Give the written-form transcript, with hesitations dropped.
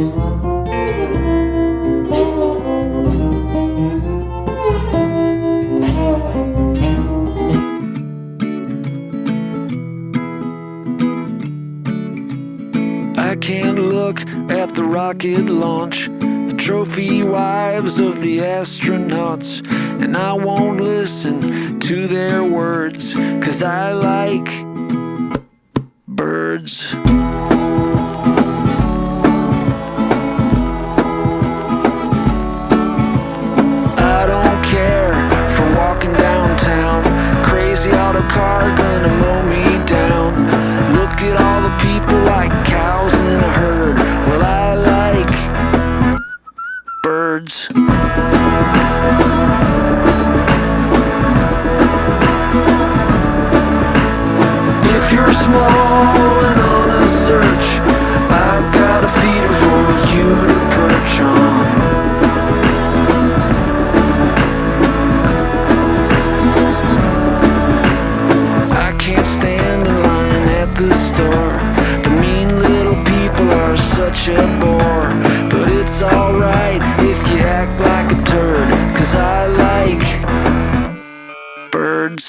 I can't look at the rocket launch, the trophy wives of the astronauts, and I won't listen to their words, 'cause I like birds. I don't care for walking downtown, crazy auto car gonna mow me down. Look at all the people like cows in a herd. Well, I like birds. If you're small and on a search, I've got a feeder for you to perch on. I can't stand in line at the store. The mean little people are such a bore. But it's alright if you act like a turd, 'cause I like birds.